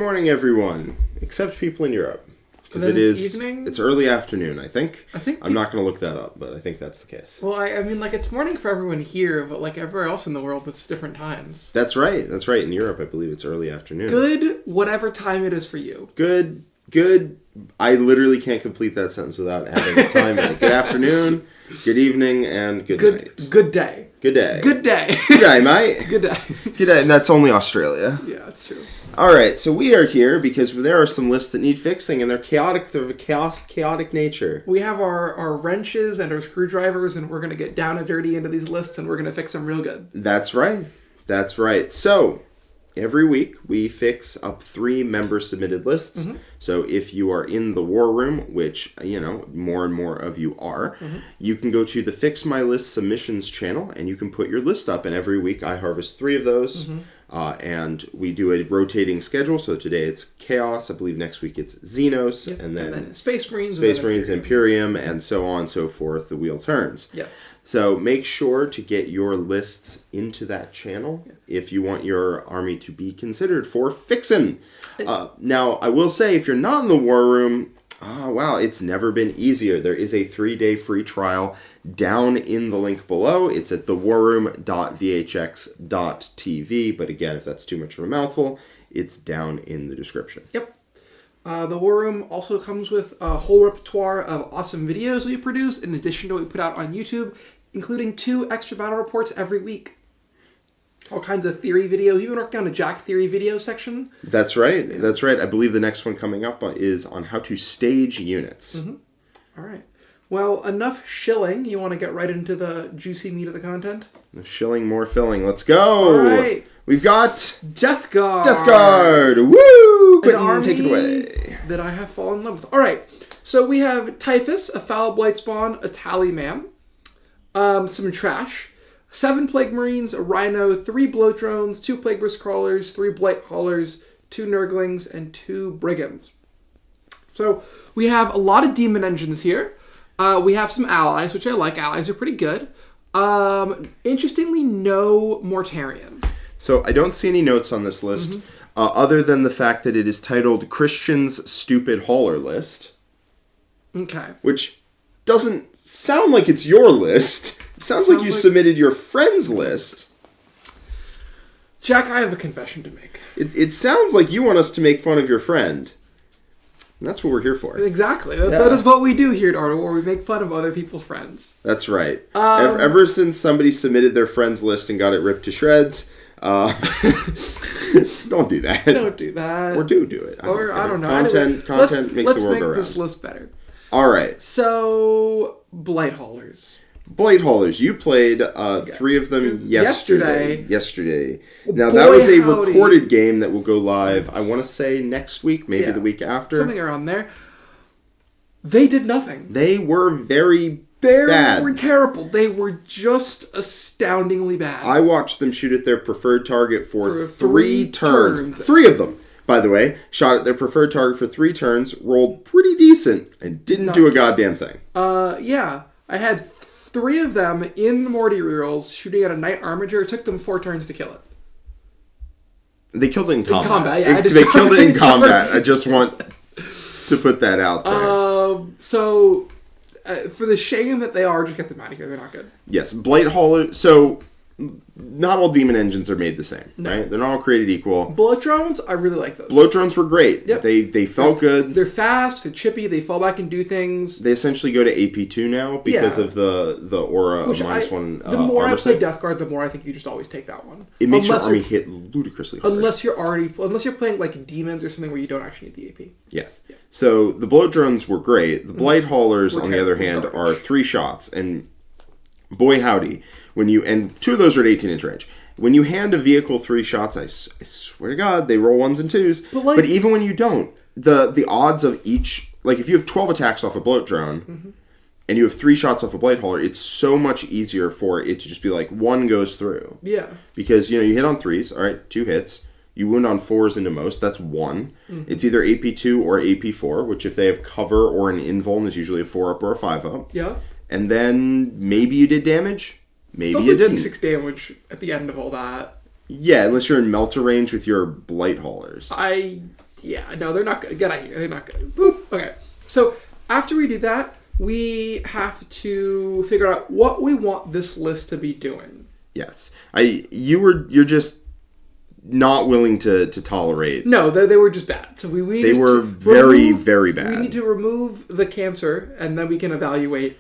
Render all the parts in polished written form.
morning, everyone, except people in Europe. Because it's early afternoon, I think. I'm not going to look that up, but I think that's the case. Well, I mean, like, it's morning for everyone here, but, like, everywhere else in the world, it's different times. That's right. In Europe, I believe it's early afternoon. Good, whatever time it is for you. Good. I literally can't complete that sentence without having a time in it. Good afternoon, good evening, and good night. Good day. Good day. Good day. Good day, mate. Good day. Good day, and that's only Australia. Yeah, that's true. Alright, so we are here because there are some lists that need fixing, and they're chaotic. They're of a chaotic nature. We have our wrenches and our screwdrivers, and we're going to get down and dirty into these lists, and we're going to fix them real good. That's right. So, every week we fix up 3 member-submitted lists. Mm-hmm. So if you are in the war room, which, more and more of you are, mm-hmm. you can go to the Fix My List Submissions channel, and you can put your list up, and every week I harvest 3 of those. Mm-hmm. And we do a rotating schedule. So today it's Chaos. I believe next week it's Xenos. Yep. And then Space Marines, Imperium, and so on and so forth. The wheel turns. Yes. So make sure to get your lists into that channel if you want your army to be considered for fixin'. Now, I will say, if you're not in the war room, it's never been easier. There is a 3-day free trial down in the link below. It's at thewarroom.vhx.tv. But again, if that's too much of a mouthful, it's down in the description. Yep. The War Room also comes with a whole repertoire of awesome videos we produce, in addition to what we put out on YouTube, including 2 extra battle reports every week. All kinds of theory videos. Even worked on a Jack theory video section. That's right. Yeah. That's right. I believe the next one coming up is on how to stage units. Mm-hmm. All right. Well, enough shilling. You want to get right into the juicy meat of the content? Enough shilling, more filling. Let's go. All right. We've got Death Guard. Death Guard. Woo! Quinton, take it away. That I have fallen in love with. All right. So we have Typhus, a foul blight spawn, a tally man, some trash. 7 Plague Marines, a Rhino, 3 Bloat Drones, 2 Plague Burst Crawlers, 3 Blight Haulers, 2 Nurglings, and 2 Brigands. So we have a lot of Demon Engines here. We have some allies, which I like. Allies are pretty good. Interestingly, no Mortarion. So I don't see any notes on this list, other than the fact that it is titled Christian's Stupid Hauler List. Okay. Which doesn't sound like it's your list. It sounds like you submitted your friend's list. Jack, I have a confession to make. It sounds like you want us to make fun of your friend. And that's what we're here for. Exactly. That is what we do here at Art of War. We make fun of other people's friends. That's right. Ever since somebody submitted their friend's list and got it ripped to shreds, don't do that. Don't do that. Or do it. I don't know. Content makes the world go round. Let's make this list better. All right. So, Blight Haulers. Blight Haulers. You played 3 of them yesterday. Now, Boy, that was a recorded game that will go live, I want to say, next week, maybe the week after. Something around there. They did nothing. They were very bad. They were terrible. They were just astoundingly bad. I watched them shoot at their preferred target for 3 turns. 3 of them, by the way, shot at their preferred target for 3 turns, rolled pretty decent, and didn't do a goddamn thing. Yeah. I had 3 of them in Morty rerolls shooting at a Knight Armiger. It took them 4 turns to kill it. They killed it in combat. Yeah, they killed it in combat. I just want to put that out there. For the shame that they are, just get them out of here. They're not good. Yes, Blight Hauler. So, not all demon engines are made the same, right? They're not all created equal. Bloat drones, I really like those. Bloat drones were great. Yep. They felt good. They're fast, they're chippy, they fall back and do things. They essentially go to AP2 now because of the aura of -1 The more armor I play set. Death Guard, the more I think you just always take that one. It makes your army hit ludicrously hard. Unless you're playing like demons or something where you don't actually need the AP. Yes. Yeah. So the Bloat drones were great. The Blight Haulers, on the other hand, are 3 shots. And boy howdy, and 2 of those are at 18-inch range. When you hand a vehicle 3 shots, I swear to God, they roll 1s and 2s. But even when you don't, the odds of each, like if you have 12 attacks off a Bloat drone, and you have 3 shots off a Blight Hauler, it's so much easier for it to just be like 1 goes through. Yeah. Because, you hit on 3s, all right, 2 hits. You wound on 4s into most, that's 1. It's either AP2 or AP4, which if they have cover or an invuln is usually a 4-up or a 5-up. Yeah. And then maybe you did damage. Maybe you didn't. D6 damage at the end of all that. Yeah, unless you're in melter range with your Blight Haulers. I Yeah, no, they're not good. Get out of here. They're not good. Boop. Okay. So after we do that, we have to figure out what we want this list to be doing. Yes. You're just not willing to tolerate. No, they were just bad. So they were very, very bad. We need to remove the cancer, and then we can evaluate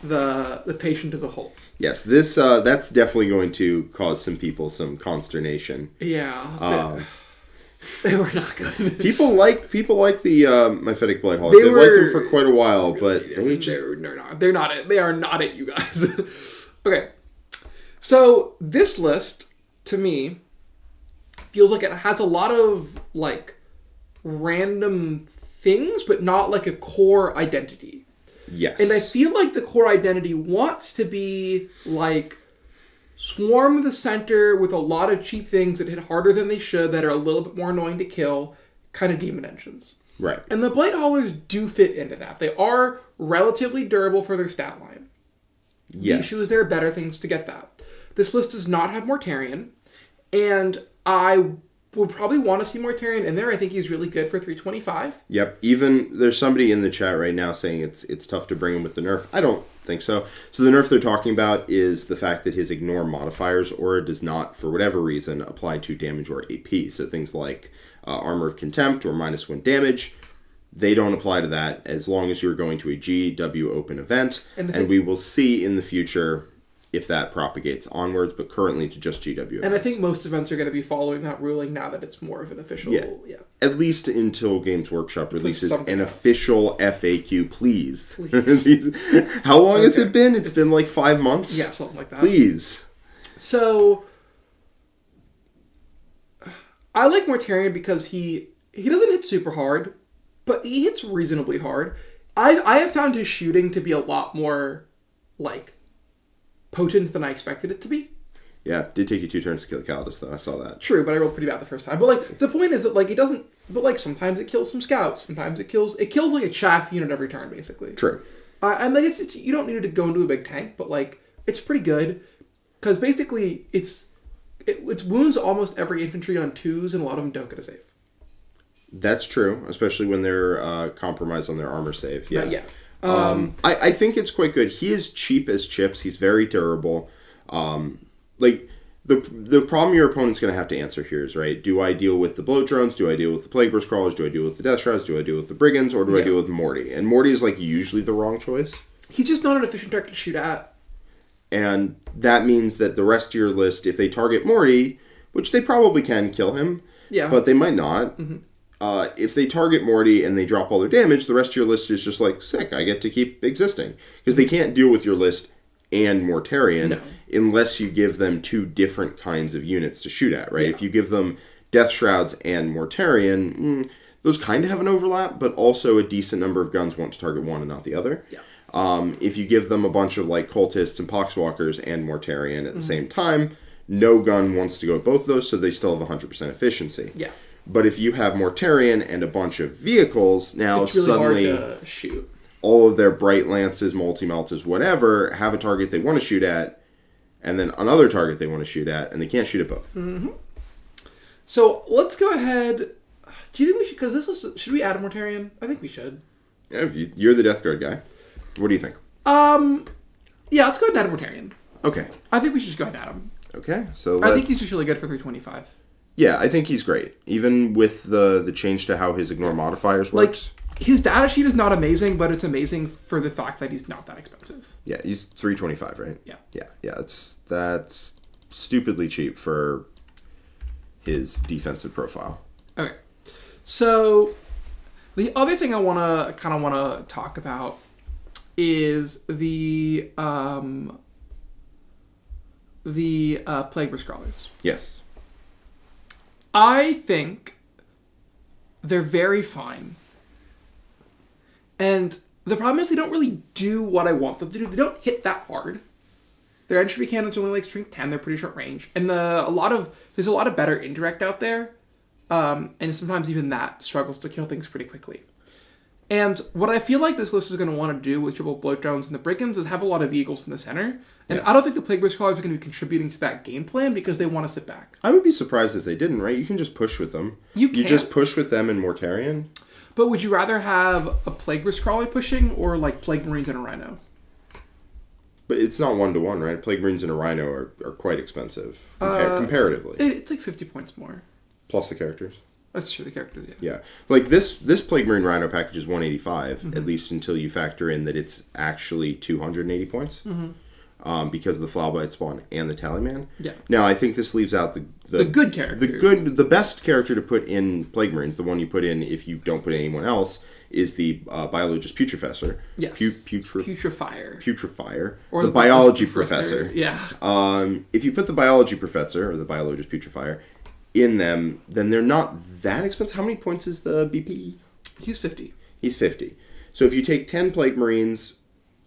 the patient as a whole. Yes, that's definitely going to cause some people some consternation. Yeah. They were not good. People like the Myphetic Blight Haulers. They've liked them for quite a while, but they are not it, you guys. Okay. So this list, to me, feels like it has a lot of like random things, but not like a core identity. Yes. And I feel like the core identity wants to be like swarm the center with a lot of cheap things that hit harder than they should, that are a little bit more annoying to kill, kind of demon engines. Right. And the Blight Haulers do fit into that. They are relatively durable for their stat line. Yes. The issue is there are better things to get that. This list does not have Mortarion, and I would probably want to see Mortarion in there. I think he's really good for 325. Yep. Even there's somebody in the chat right now saying it's tough to bring him with the nerf. I don't think so. So the nerf they're talking about is the fact that his ignore modifiers aura does not, for whatever reason, apply to damage or AP. So things like Armor of Contempt or -1 damage, they don't apply to that as long as you're going to a GW open event. And we will see in the future if that propagates onwards, but currently it's just GW events. And I think most events are going to be following that ruling now that it's more of an official... Yeah. At least until Games Workshop releases an out. official FAQ, please. How long has it been? It's been like 5 months? Yeah, something like that. Please. So, I like Mortarion because he doesn't hit super hard, but he hits reasonably hard. I have found his shooting to be a lot more, like, potent than I expected it to be. Yeah, it did take you 2 turns to kill Calidus, though. I saw that. True, but I rolled pretty bad the first time. But, like, the point is that, like, it doesn't... But, like, sometimes it kills some scouts. Sometimes it kills, like, a chaff unit every turn, basically. True. And, like, it's you don't need it to go into a big tank, but, like, it's pretty good. Because, basically, it wounds almost every infantry on 2s, and a lot of them don't get a save. That's true, especially when they're compromised on their armor save. Yeah. Yeah. I think it's quite good. He is cheap as chips. He's very durable. Like, the problem your opponent's going to have to answer here is, right, do I deal with the bloat drones? Do I deal with the plague burst crawlers? Do I deal with the death shrouds? Do I deal with the brigands? Or do I deal with Morty? And Morty is, like, usually the wrong choice. He's just not an efficient target to shoot at. And that means that the rest of your list, if they target Morty, which they probably can kill him, but they might not. Mm-hmm. If they target Morty and they drop all their damage, the rest of your list is just like, sick, I get to keep existing. Because they can't deal with your list and Mortarion unless you give them 2 different kinds of units to shoot at, right? Yeah. If you give them Death Shrouds and Mortarion, those kind of have an overlap, but also a decent number of guns want to target one and not the other. Yeah. If you give them a bunch of like Cultists and Poxwalkers and Mortarion at the same time, no gun wants to go with both of those, so they still have 100% efficiency. Yeah. But if you have Mortarion and a bunch of vehicles, now it's really suddenly hard to shoot. All of their Bright Lances, Multi-Meltas, whatever, have a target they want to shoot at, and then another target they want to shoot at, and they can't shoot at both. Mm-hmm. So let's go ahead. Do you think we should? Because should we add a Mortarion? I think we should. Yeah, if you're the Death Guard guy. What do you think? Yeah, let's go ahead and add a Mortarion. Okay. I think we should just go ahead and add him. Okay, so I think he's just really good for 325. Yeah, I think he's great. Even with the change to how his ignore modifiers works. Like, his data sheet is not amazing, but it's amazing for the fact that he's not that expensive. Yeah, he's 325, right? Yeah. Yeah, that's stupidly cheap for his defensive profile. Okay. So, the other thing I want to talk about is the Plague Burst Crawlers. Yes. I think they're very fine. And the problem is they don't really do what I want them to do. They don't hit that hard. Their entropy cannons only like strength 10. They're pretty short range. And there's a lot of better indirect out there. And sometimes even that struggles to kill things pretty quickly. And what I feel like this list is going to want to do with triple bloat drones and the Brigands is have a lot of vehicles in the center. And I don't think the Plague Burst Crawlers are going to be contributing to that game plan because they want to sit back. I would be surprised if they didn't, right? You can just push with them. You just push with them in Mortarion. But would you rather have a Plague Burst Crawler pushing or like Plague Marines and a Rhino? But it's not 1-to-1, right? Plague Marines and a Rhino are quite expensive comparatively. It's like 50 points more. Plus the characters. That's true, the characters, Yeah. Like this Plague Marine Rhino package is 185, at least until you factor in that it's actually 280 points. Because of the Flowbite Spawn and the Tallyman. Yeah. Now, I think this leaves out the good character. The best character to put in Plague Marines, the one you put in if you don't put anyone else, is the Biologist Putrefessor. Yes. Putrefier. Putrefier. Or the Biology Professor. Yeah. If you put the Biology Professor, or the Biologist Putrefier, in them, then they're not that expensive. How many points is the BP? He's 50. He's 50. So if you take 10 Plague Marines,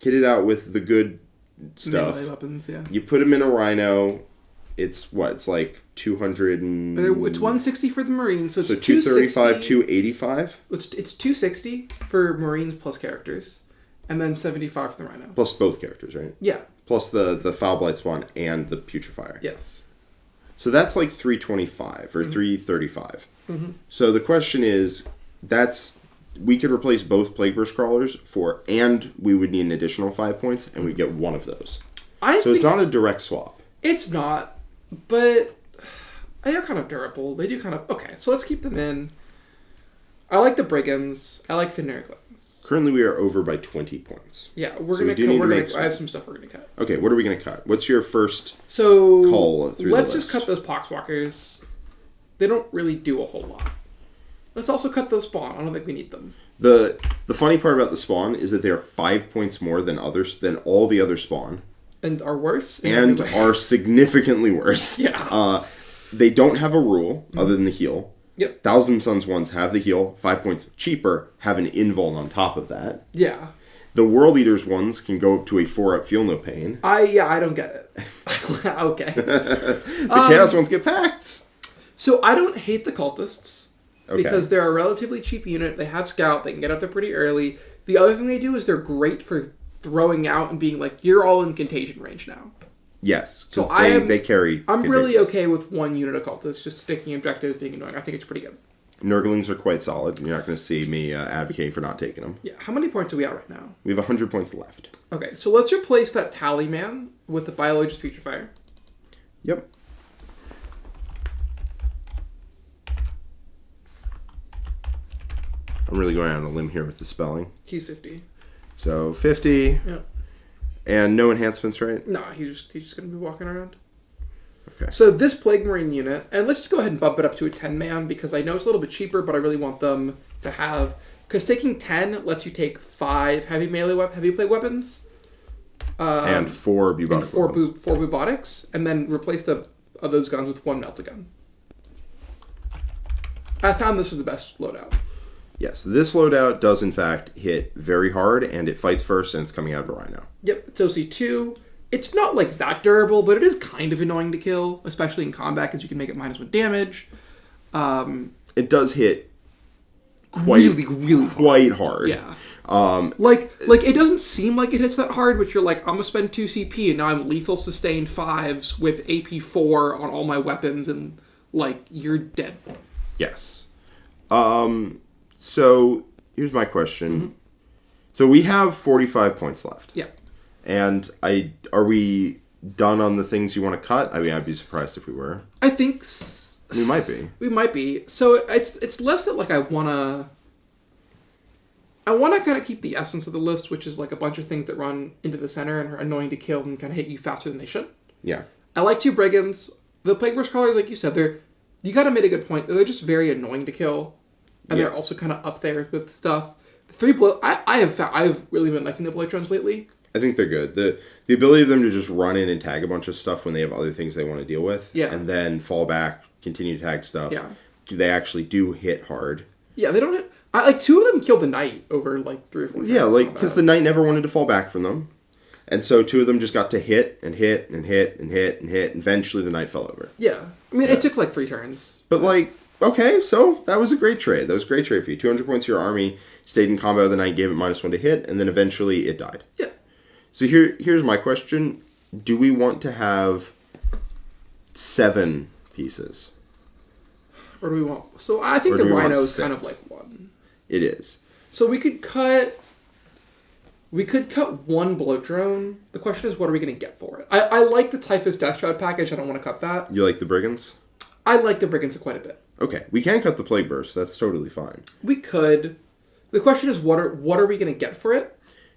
kit it out with the good stuff. Melee weapons, yeah. You put them in a Rhino. It's what? It's like 200 and... It's 160 for the Marines, so it's 235, 285? It's 260 for Marines plus characters, and then 75 for the Rhino. Plus both characters, right? Yeah. Plus the Foul Blight Spawn and the Putrefier. Yes. So that's like 325 or 335. So the question is, we could replace both Plague Burst Crawlers and we would need an additional 5 points, and we'd get one of those. So it's not a direct swap. It's not, but they are kind of durable. They do kind of... Okay, so let's keep them in. I like the Brigands. I like the Nurglings. Currently, we are over by 20 points. Yeah, I have some stuff we're going to cut. Okay, what are we going to cut? What's your first call through let's the just cut those Poxwalkers. They don't really do a whole lot. Let's also cut those Spawn. I don't think we need them. The funny part about the Spawn is that they are 5 points more than all the other Spawn. And are worse. And are significantly worse. Yeah. They don't have a rule other than the heal. Yep. Thousand Suns ones have the heal, 5 points cheaper, have an invuln on top of that. Yeah. The World Eaters ones can go up to a 4-up Feel No Pain. I don't get it. Okay. The Chaos ones get packed. So I don't hate the Cultists. Okay. Because they're a relatively cheap unit. They have Scout. They can get up there pretty early. The other thing they do is they're great for throwing out and being like, you're all in contagion range now. Yes. So they carry... I'm really okay with one unit of Cultists just sticking objectives, being annoying. I think it's pretty good. Nurglings are quite solid. You're not going to see me advocating for not taking them. Yeah. How many points are we at right now? We have 100 points left. Okay, so let's replace that Tallyman with the Biologist Putrefier. Yep. I'm really going out on a limb here with the spelling. He's 50. So 50. Yeah. And no enhancements, right? No, he's just going to be walking around. Okay. So this Plague Marine unit, and let's just go ahead and bump it up to a 10-man because I know it's a little bit cheaper, but I really want them to have... Because taking 10 lets you take 5 heavy plague weapons. And 4 bubotic and four bubotics, and then replace those guns with 1 melta-gun. I found this is the best loadout. Yes, this loadout does in fact hit very hard, and it fights first, and it's coming out of a Rhino. Yep, it's OC2. It's not like that durable, but it is kind of annoying to kill, especially in combat, because you can make it -1 damage. It does hit quite hard. Yeah. Like it doesn't seem like it hits that hard, but you're like, I'm gonna spend 2 CP, and now I'm lethal sustained 5s with AP 4 on all my weapons, and like you're dead. Yes. So here's my question. So we have 45 points left. Yeah. And are we done on the things you want to cut? I mean, I'd be surprised if we were. I think we might be. We might be. So it's less that like I wanna kind of keep the essence of the list, which is like a bunch of things that run into the center and are annoying to kill and kind of hit you faster than they should. Yeah. I like 2 Brigands. The Plague Burst Crawlers, like you said, you gotta make a good point. They're just very annoying to kill. And they're also kind of up there with stuff. The 3 blow... I've really been liking the blow drones lately. I think they're good. The ability of them to just run in and tag a bunch of stuff when they have other things they want to deal with. Yeah. And then fall back, continue to tag stuff. Yeah. They actually do hit hard. Yeah, they don't hit... 2 of them killed the Knight over like 3 or 4 times. Yeah, like, because the Knight never wanted to fall back from them. And so 2 of them just got to hit and hit and hit and hit and hit. And eventually the Knight fell over. Yeah. I mean, it took like 3 turns. But like... Okay, so that was a great trade. That was a great trade for you. 200 points to your army, stayed in combat with the knight, gave it -1 to hit, and then eventually it died. Yeah. So here's my question. Do we want to have 7 pieces? Or do we want... So I think the rhino is kind of like 1. It is. So we could cut 1 bloat drone. The question is, what are we going to get for it? I like the Typhus Death Shroud package. I don't want to cut that. You like the Brigands? I like the Brigands quite a bit. Okay, we can cut the Plague Burst. That's totally fine. We could. The question is, what are we going to get for it?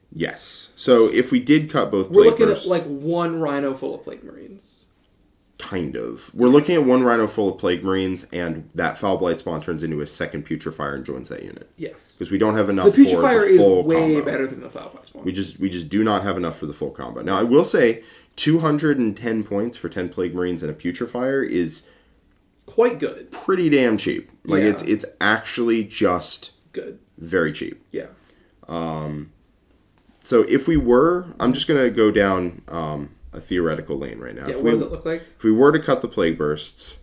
Yes. So if we did cut both We're Plague looking Bursts... at like 1 rhino full of Plague Marines. Kind of. We're looking at 1 rhino full of Plague Marines, and that Foul Blight Spawn turns into a second Putrefier and joins that unit. Yes. Because we don't have enough the for the Putrefier is full way combo. better than the Foul Blight Spawn. We just do not have enough for the full combo. Now, I will say, 210 points for 10 Plague Marines and a Putrefier is... quite good. Pretty damn cheap. Like, Yeah. it's actually just... good. Very cheap. Yeah. So if we were... I'm just going to go down a theoretical lane right now. Yeah, what does it look like? If we were to cut the Plague Bursts,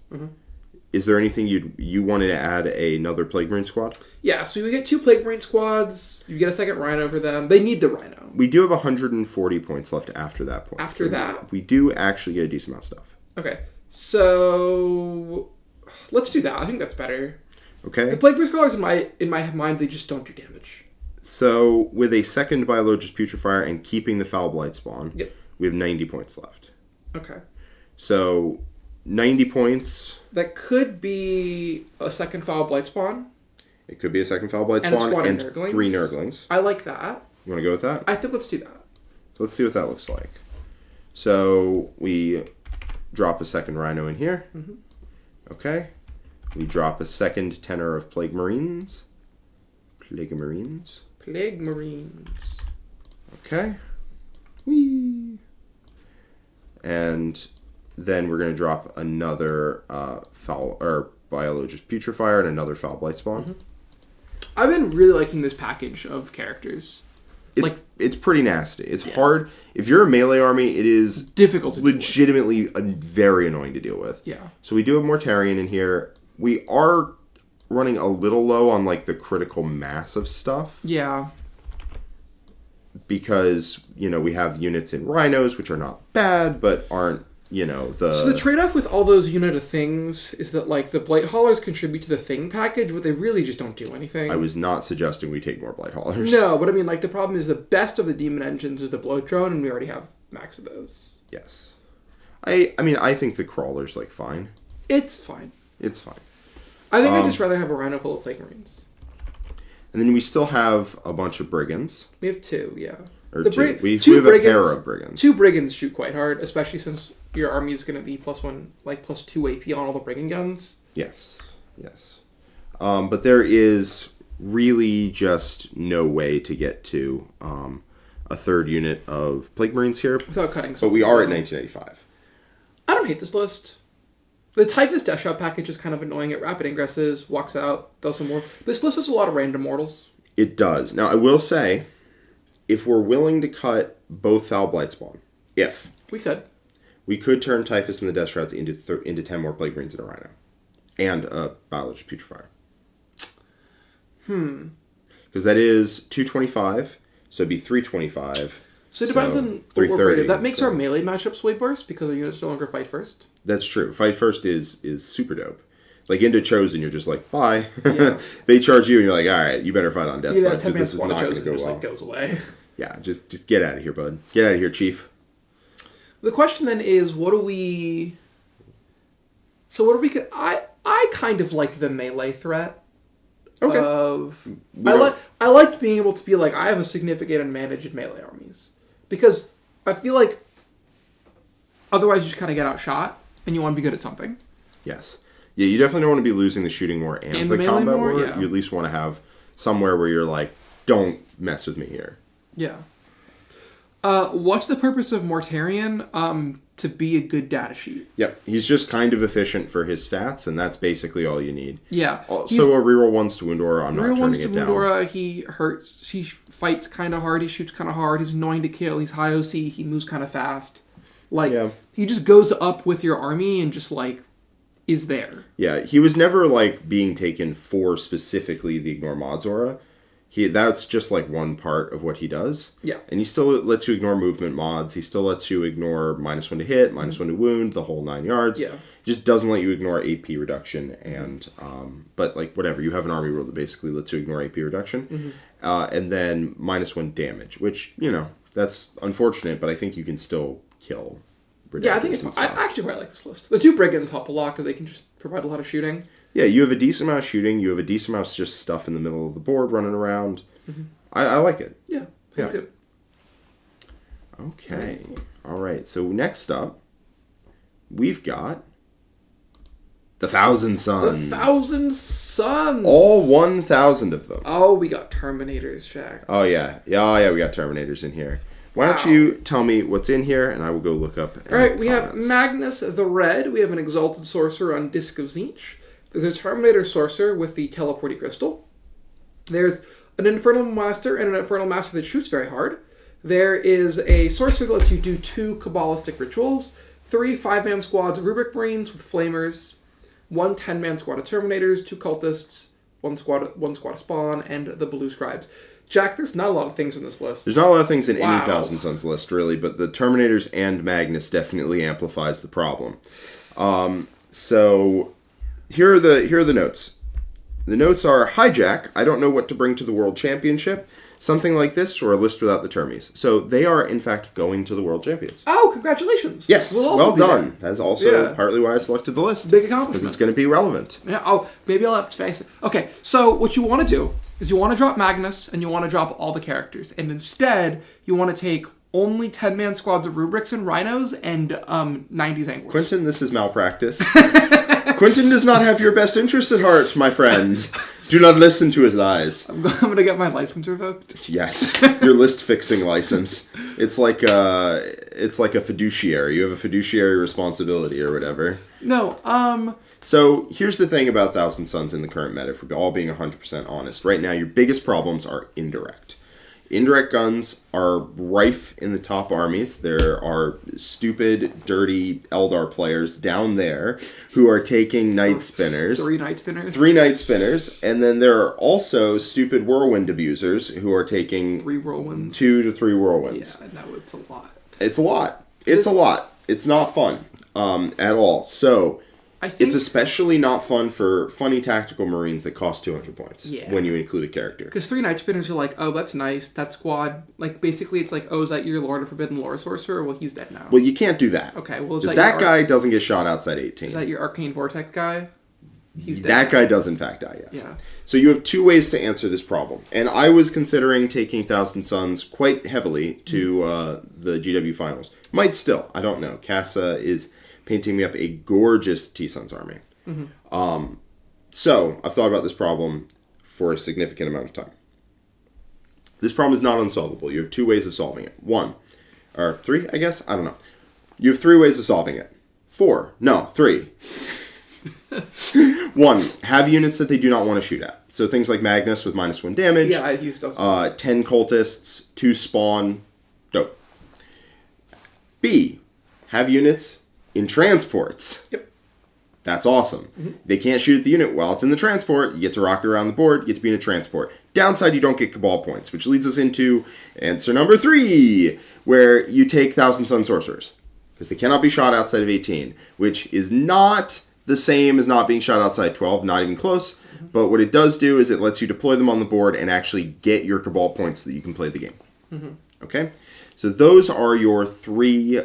is there anything you wanted to add another Plague Marine squad? Yeah, so you get 2 Plague Marine squads. You get a second Rhino for them. They need the Rhino. We do have 140 points left after that point. After that? We do actually get a decent amount of stuff. Okay. So... let's do that. I think that's better. Okay. The Plague Marine Scholars, in my mind, they just don't do damage. So, with a second Biologious Putrefier and keeping the Foul Blight Spawn, Yep. we have 90 points left. Okay. So, 90 points. That could be a second Foul Blight Spawn. It could be a second Foul Blight And a Spawn squad of and Nurglings. 3 Nurglings. I like that. You want to go with that? I think let's do that. So let's see what that looks like. So, we drop a second Rhino in here. Okay. We drop a second tenor of Plague Marines. Plague Marines. Plague Marines. Okay. Whee! And then we're going to drop another Biologious Putrefier and another Foul Blight Spawn. I've been really liking this package of characters. It's pretty nasty. It's hard. If you're a melee army, it is Difficult to legitimately very annoying to deal with. Yeah. So we do have Mortarion in here. We are running a little low on like the critical mass of stuff. Yeah. Because, we have units in Rhinos, which are not bad, but aren't, the... So the trade-off with all those unit of things is that, like, the Blight Haulers contribute to the thing package, but they really just don't do anything. I was not suggesting we take more Blight Haulers. No, but I mean, like, the problem is the best of the Demon Engines is the Bloat Drone, and we already have max of those. Yes. I mean, I think the Crawler's, like, fine. It's fine. It's fine. I think I'd just rather have a Rhino full of Plague Marines. And then we still have a bunch of Brigands. We have 2, yeah. Or two. We have a pair of Brigands. 2 Brigands shoot quite hard, especially since your army is going to be +1, like +2 AP on all the Brigand guns. Yes, yes. But there is really just no way to get to a third unit of Plague Marines here. Without cutting But we are at 1985. I don't hate this list. The Typhus Death Shot package is kind of annoying at rapid ingresses, walks out, does some more. This list has a lot of random mortals. It does. Now, I will say, if we're willing to cut both Foul Blight Spawn, we could turn Typhus and the Death Shrouds into 10 more Plague Marines and a Rhino. And a Biologious Putrefier. Because that is 225, so it'd be 325. So it depends on what we're afraid of. That makes our melee matchups way worse because our units no longer fight first. That's true. Fight first is super dope. Like into Chosen, you're just like, bye. Yeah. They charge you and you're like, all right, you better fight on Death Yeah, because this is not going to go well. Like goes away. Yeah, just get out of here, bud. Get out of here, Chief. The question then is, what do we... So what do we... I kind of like the melee threat. Okay. I like being able to be like, I have a significant advantage in melee armies. Because I feel like otherwise you just kind of get outshot and you want to be good at something. Yes. Yeah, you definitely don't want to be losing the shooting war and the combat war. Yeah. You at least want to have somewhere where you're like, don't mess with me here. Yeah. What's the purpose of Mortarion? To be a good data sheet. Yep. He's just kind of efficient for his stats, and that's basically all you need. Yeah. So a reroll 1s to Woundora, I'm not turning it down. Woundora, he hurts. He fights kind of hard. He shoots kind of hard. He's annoying to kill. He's high OC. He moves kind of fast. Like, he just goes up with your army and just, like, is there. Yeah, he was never, like, being taken for specifically the Ignore Mods aura. That's just, like, one part of what he does. Yeah. And he still lets you ignore movement mods. He still lets you ignore -1 to hit, -1 to wound, the whole 9 yards. Yeah. Just doesn't let you ignore AP reduction. And, but, like, whatever. You have an army rule that basically lets you ignore AP reduction. And then -1 damage, which, you know, that's unfortunate, but I think you can still kill. Yeah, I think it's fun. I actually quite like this list. The 2 Brigands help a lot because they can just provide a lot of shooting. Yeah, you have a decent amount of shooting. You have a decent amount of just stuff in the middle of the board running around. I like it. Yeah, sounds good. Okay. All right. So next up, we've got the 1,000 Suns. The 1,000 Suns. All 1,000 of them. Oh, we got Terminators, Jack. Oh, yeah. Yeah, we got Terminators in here. Why don't you tell me what's in here, and I will go look up. All right, we have Magnus the Red. We have an Exalted Sorcerer on Disc of Tzeentch. There's a Terminator Sorcerer with the Teleporty Crystal. There's an Infernal Master and an Infernal Master that shoots very hard. There is a Sorcerer that lets you do 2 Kabbalistic Rituals, 3 5-man squads of Rubric Marines with Flamers, 1 10-man squad of Terminators, 2 Cultists, 1 squad of Spawn, and the Blue Scribes. Jack, there's not a lot of things in this list. There's not a lot of things in any 1,000 Suns list, really, but the Terminators and Magnus definitely amplifies the problem. So here are the notes. The notes are, "Hi Jack, I don't know what to bring to the World Championship. Something like this, or a list without the termies." So they are, in fact, going to the World Champions. Oh, congratulations. Yes, well done. That's also partly why I selected the list. Big accomplishment. Because it's going to be relevant. Yeah. Oh, maybe I'll have to face it. Okay, so what you want to do is you want to drop Magnus, and you want to drop all the characters. And instead, you want to take only 10-man squads of Rubrics and Rhinos and 90s Anglers. Quinton, this is malpractice. Quinton does not have your best interest at heart, my friend. Do not listen to his lies. I'm going to get my license revoked. Yes, your list-fixing license. It's like a fiduciary. You have a fiduciary responsibility or whatever. No, So, here's the thing about 1,000 Suns in the current meta, if we're all being 100% honest. Right now, your biggest problems are indirect. Indirect guns are rife in the top armies. There are stupid, dirty Eldar players down there who are taking Night Spinners. 3 Night Spinners. 3 Night Spinners. And then there are also stupid Whirlwind abusers who are taking 3 Whirlwinds. 2 to 3 Whirlwinds. Yeah, no, it's a lot. It's a lot. It's a lot. It's not fun at all. So, it's especially not fun for funny tactical Marines that cost 200 points when you include a character. Because 3 Night Spinners are like, oh, that's nice. That squad, like, basically it's like, oh, is that your Lord of Forbidden Lore Sorcerer? Well, he's dead now. Well, you can't do that. Okay, well, that guy doesn't get shot outside 18. Is that your Arcane Vortex guy? He's dead that now. guy does, in fact, die, yes. Yeah. So you have 2 ways to answer this problem. And I was considering taking 1,000 Suns quite heavily to the GW Finals. Might still. I don't know. Casa is painting me up a gorgeous T-Suns army. So, I've thought about this problem for a significant amount of time. This problem is not unsolvable. You have 2 ways of solving it. 1, or 3, I guess? I don't know. You have 3 ways of solving it. 4. No, 3. 1, have units that they do not want to shoot at. So things like Magnus with -1 damage. Yeah, he's doesn't. 10 cultists, 2 spawn. Dope. B, have units in transports. Yep. That's awesome. They can't shoot at the unit while it's in the transport. You get to rock it around the board. You get to be in a transport. Downside, you don't get Cabal points, which leads us into answer number 3, where you take 1,000 Sun Sorcerers. Because they cannot be shot outside of 18, which is not the same as not being shot outside 12, not even close. But what it does do is it lets you deploy them on the board and actually get your Cabal points so that you can play the game. Okay? So those are your 3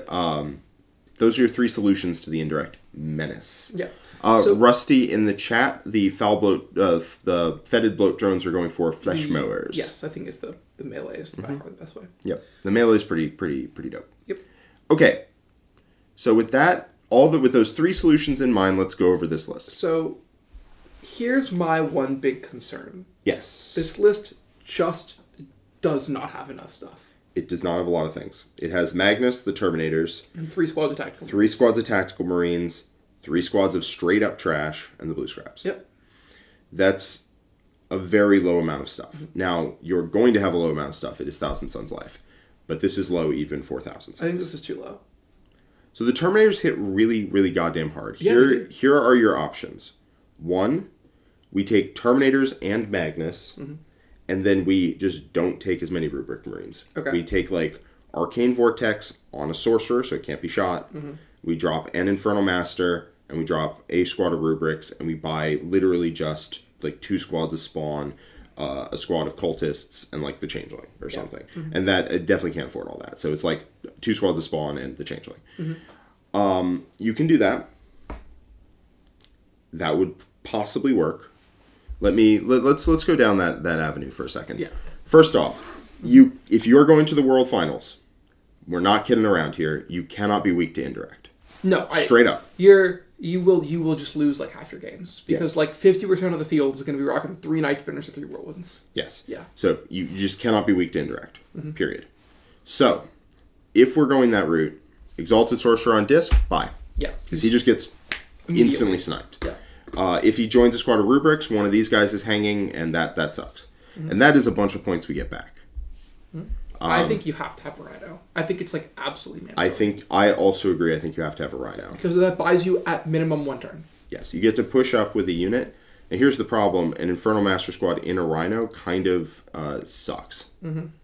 solutions to the indirect menace. Yeah. Rusty in the chat, the the fetid bloat drones are going for flesh mowers. Yes, I think it's the melee is by far the best way. Yep. The melee is pretty dope. Yep. Okay. So with that, with those 3 solutions in mind, let's go over this list. So here's my one big concern. Yes. This list just does not have enough stuff. It does not have a lot of things. It has Magnus, the Terminators. And 3 squads of tactical 3 squads of tactical Marines. 3 squads of straight up trash. And the Blue Scribes. Yep. That's a very low amount of stuff. Now, you're going to have a low amount of stuff. It is 1,000 Suns Life. But this is low even for 1,000 Suns. I think this is too low. So the Terminators hit really, really goddamn hard. Yeah, Here are your options. 1, we take Terminators and Magnus, and then we just don't take as many Rubric Marines. Okay. We take, like, Arcane Vortex on a Sorcerer, so it can't be shot. We drop an Infernal Master, and we drop a squad of Rubrics, and we buy literally just, like, 2 squads of Spawn, a squad of Cultists, and, like, the Changeling or something. And that definitely can't afford all that. So it's, like, 2 squads of Spawn and the Changeling. You can do that. That would possibly work. Let's go down that avenue for a second. Yeah. First off, if you're going to the World Finals, we're not kidding around here. You cannot be weak to indirect. No, straight up. You will just lose like half your games because like 50% of the field is going to be rocking 3 Night Spinners or 3 Whirlwinds. Yes. Yeah. So you just cannot be weak to indirect. Period. So if we're going that route, Exalted Sorcerer on disc, bye. Yeah. Because he just gets instantly sniped. Yeah. If he joins a squad of Rubrics, one of these guys is hanging, and that sucks. And that is a bunch of points we get back. I think you have to have a Rhino. I think it's like absolutely mandatory. I also agree. I think you have to have a Rhino. Because that buys you at minimum 1 turn. Yes, you get to push up with a unit. And here's the problem. An Infernal Master squad in a Rhino kind of sucks.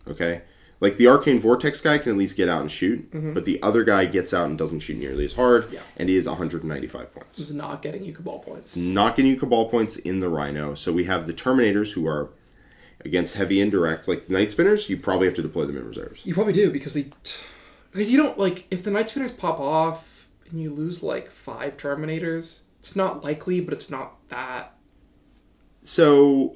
Okay? Like, the Arcane Vortex guy can at least get out and shoot, but the other guy gets out and doesn't shoot nearly as hard, and he is 195 points. It's not getting you Cabal points. Not getting you Cabal points in the Rhino. So we have the Terminators, who are against heavy indirect. Like, Night Spinners, you probably have to deploy them in reserves. You probably do, because you don't, like, if the Night Spinners pop off and you lose, like, 5 Terminators, it's not likely, but it's not that. So,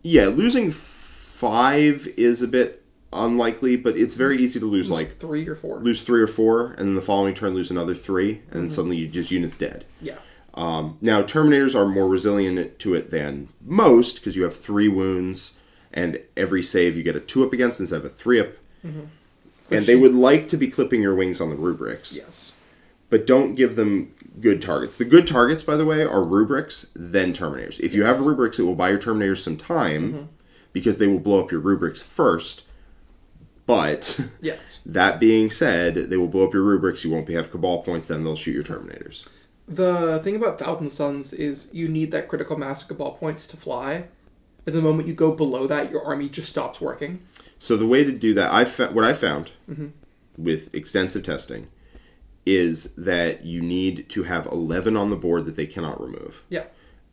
yeah, losing 5 is a bit unlikely, but it's very easy to lose like 3 or 4. Lose 3 or 4, and then the following turn lose another 3, and then suddenly unit's dead. Yeah. Now, Terminators are more resilient to it than most, because you have 3 wounds, and every save you get a 2-up against instead of a 3-up. And they would like to be clipping your wings on the Rubrics. Yes. But don't give them good targets. The good targets, by the way, are Rubrics, then Terminators. If you have Rubrics, it will buy your Terminators some time, because they will blow up your Rubrics first. But, that being said, they will blow up your Rubrics, you won't have Cabal points, then they'll shoot your Terminators. The thing about Thousand Suns is you need that critical mass Cabal points to fly. At the moment you go below that, your army just stops working. So the way to do that, what I found with extensive testing is that you need to have 11 on the board that they cannot remove. Yeah.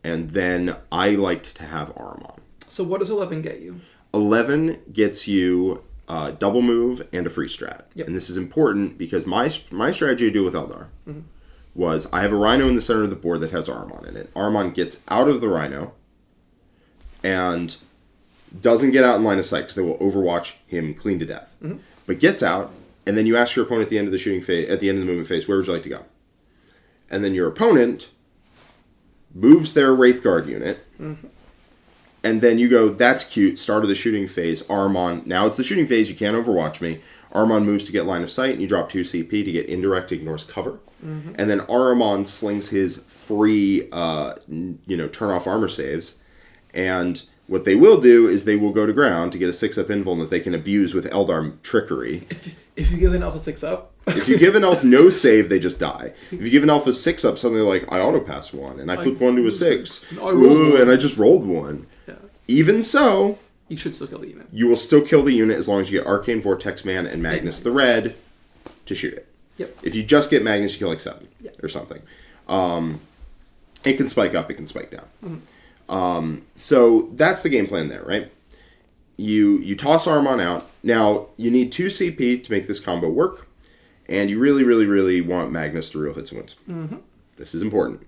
And then I liked to have Armon. So what does 11 get you? 11 gets you double move and a free strat. Yep. And this is important because my strategy to do with Eldar was I have a Rhino in the center of the board that has Armon in it. Armon gets out of the Rhino and doesn't get out in line of sight because they will overwatch him clean to death. But gets out, and then you ask your opponent at the end of the shooting phase, at the end of the movement phase, where would you like to go? And then your opponent moves their Wraith Guard unit, and then you go, that's cute, start of the shooting phase, Armon. Now it's the shooting phase, you can't overwatch me. Armon moves to get line of sight, and you drop 2 CP to get indirect, ignores cover. And then Armon slings his free, turn off armor saves. And what they will do is they will go to ground to get a 6-up invuln that they can abuse with Eldar trickery. If you give an elf a 6-up. If you give an elf no save, they just die. If you give an elf a 6-up, suddenly they're like, I auto-pass 1, and I flip 1 to a 6. And I just rolled 1. Yeah. Even so, you should still kill the unit. You will still kill the unit as long as you get Arcane Vortex Man and Magnus the Red to shoot it. Yep. If you just get Magnus, you kill like 7 or something. It can spike up, it can spike down. So that's the game plan there, right? You toss Armon out. Now, you need 2 CP to make this combo work, and you really, really, really want Magnus to real hits and wins. This is important.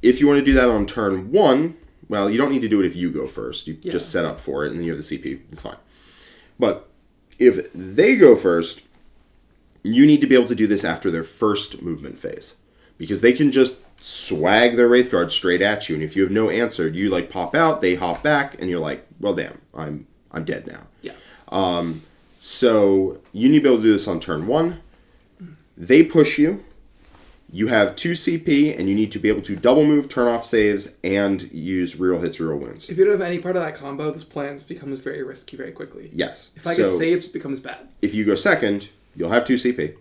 If you want to do that on turn 1, well, you don't need to do it if you go first. You just set up for it, and then you have the CP. It's fine. But if they go first, you need to be able to do this after their first movement phase, because they can just swag their Wraith Guard straight at you, and if you have no answer, you like pop out, they hop back, and you're like, well, damn, I'm dead now. Yeah. So you need to be able to do this on turn 1. They push you. You have 2 CP, and you need to be able to double move, turn off saves, and use reroll hits, reroll wins. If you don't have any part of that combo, this plan becomes very risky very quickly. Yes. If I get saves, it becomes bad. If you go second, you'll have 2 CP.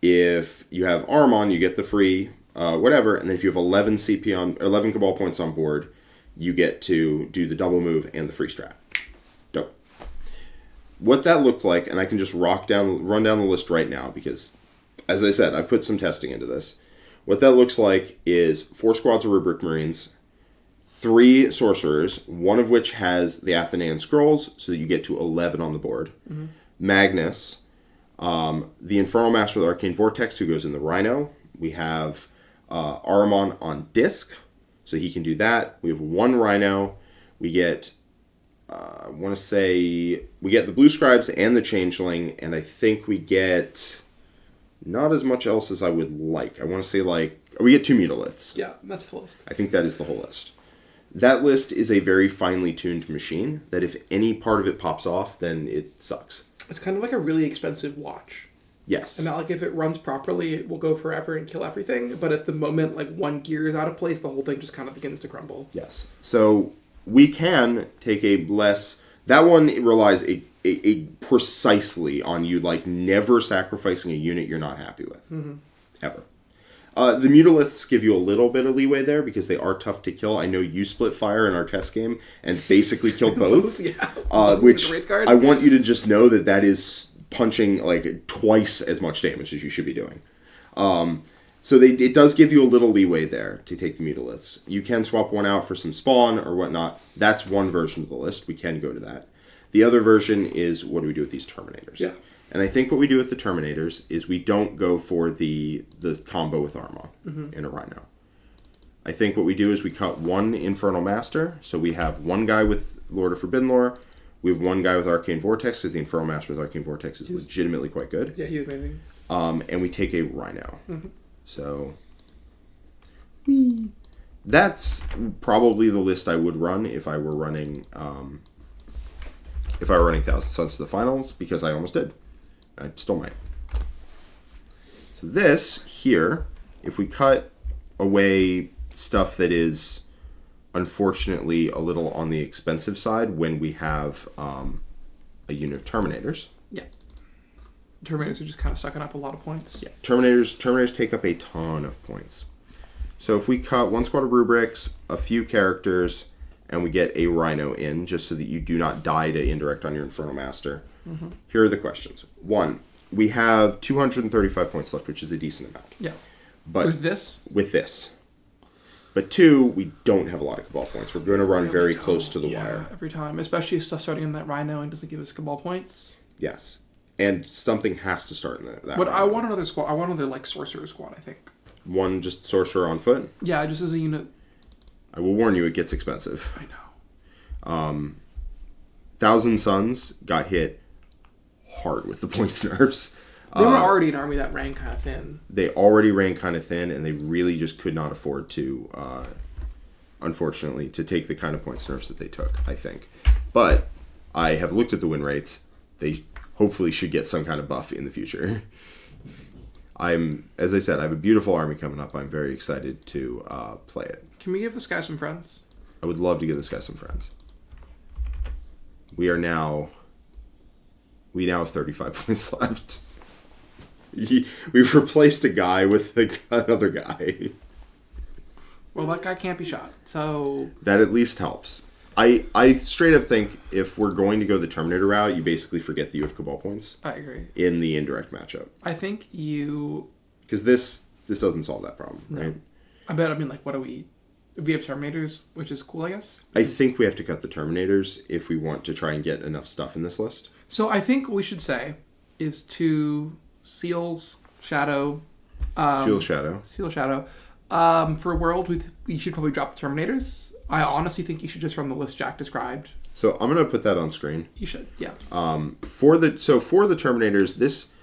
If you have arm on, you get the free whatever, and then if you have 11 CP on, 11 Cabal points on board, you get to do the double move and the free strat. Dope. What that looked like, and I can just run down the list right now because, as I said, I put some testing into this. What that looks like is 4 squads of Rubric Marines, 3 sorcerers, one of which has the Athenaean Scrolls, so that you get to 11 on the board. Mm-hmm. Magnus, the Infernal Master with Arcane Vortex, who goes in the Rhino. We have Aramon on disc, so he can do that. We have 1 Rhino. We get, I want to say, we get the Blue Scribes and the Changeling, and I think we get not as much else as I would like. I want to say, we get 2 Mutaliths. Yeah, that's the list. I think that is the whole list. That list is a very finely tuned machine that if any part of it pops off, then it sucks. It's kind of like a really expensive watch. Yes. And not like if it runs properly, it will go forever and kill everything. But if the moment one gear is out of place, the whole thing just kind of begins to crumble. Yes. So we can take a less... That one relies a precisely on you, never sacrificing a unit you're not happy with. Mm-hmm. Ever. The Mutaliths give you a little bit of leeway there because they are tough to kill. I know you split fire in our test game and basically killed both. Yeah. Which I want you to just know that is punching twice as much damage as you should be doing. So it does give you a little leeway there to take the Mutaliths. You can swap one out for some spawn or whatnot. That's one version of the list. We can go to that. The other version is what do we do with these Terminators? Yeah. And I think what we do with the Terminators is we don't go for the combo with Armon in a Rhino. I think what we do is we cut 1 Infernal Master. So we have 1 guy with Lord of Forbidden Lore. We have 1 guy with Arcane Vortex because the Infernal Master with Arcane Vortex is legitimately quite good. Yeah, he's amazing. And we take a Rhino. Mm-hmm. So that's probably the list I would run if I were running Thousand Suns to the finals, because I almost did. I still might. So this here, if we cut away stuff that is unfortunately a little on the expensive side when we have a unit of Terminators. Yeah. Terminators are just kind of sucking up a lot of points. Yeah. Terminators take up a ton of points. So if we cut 1 squad of Rubrics, a few characters, and we get a Rhino in, just so that you do not die to indirect on your Infernal Master. Mm-hmm. Here are the questions. 1, we have 235 points left, which is a decent amount. Yeah. But with this? With this. But 2, we don't have a lot of Cabal points. We're going to run very close to the wire. Every time. Especially if stuff starting in that Rhino and doesn't give us Cabal points. Yes. And something has to start in that. But Rhino. I want another squad. I want another, Sorcerer squad, I think. 1 just Sorcerer on foot? Yeah, just as a unit. I will warn you, it gets expensive. I know. Thousand Suns got hit hard with the points nerfs. They were already an army that ran kind of thin. They already ran kind of thin, and they really just could not afford to, unfortunately, to take the kind of points nerfs that they took, I think. But I have looked at the win rates. They hopefully should get some kind of buff in the future. As I said, I have a beautiful army coming up. I'm very excited to play it. Can we give this guy some friends? I would love to give this guy some friends. We now have 35 points left. We've replaced a guy with another guy. Well, that guy can't be shot, so... That at least helps. I straight up think if we're going to go the Terminator route, you basically forget that you have Cabal points. I agree. In the indirect matchup. I think you... Because this doesn't solve that problem, right? What do we... We have Terminators, which is cool, I guess. I think we have to cut the Terminators if we want to try and get enough stuff in this list. So I think what we should say is to SiulShadow. SiulShadow. For World, we should probably drop the Terminators. I honestly think you should just run the list Jack described. So I'm going to put that on screen. You should, yeah. For the Terminators, this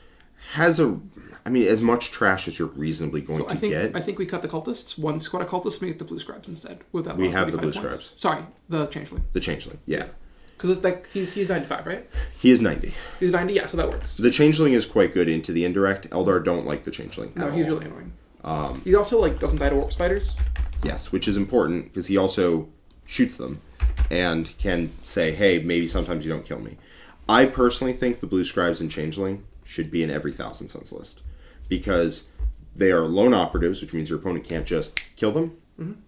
has as much trash as you're reasonably going to get. I think we cut the Cultists. 1 squad of Cultists, and we get the Blue Scribes instead. We have the Blue Scribes. Sorry, the Changeling. The Changeling, yeah. Because he's 95, right? He is 90. He's 90, yeah, so that works. The Changeling is quite good into the indirect. Eldar don't like the Changeling. No, he's really annoying. He also doesn't die to Warp Spiders. Yes, which is important because he also shoots them and can say, hey, maybe sometimes you don't kill me. I personally think the Blue Scribes and Changeling should be in every Thousand Suns list because they are lone operatives, which means your opponent can't just kill them. Mm-hmm.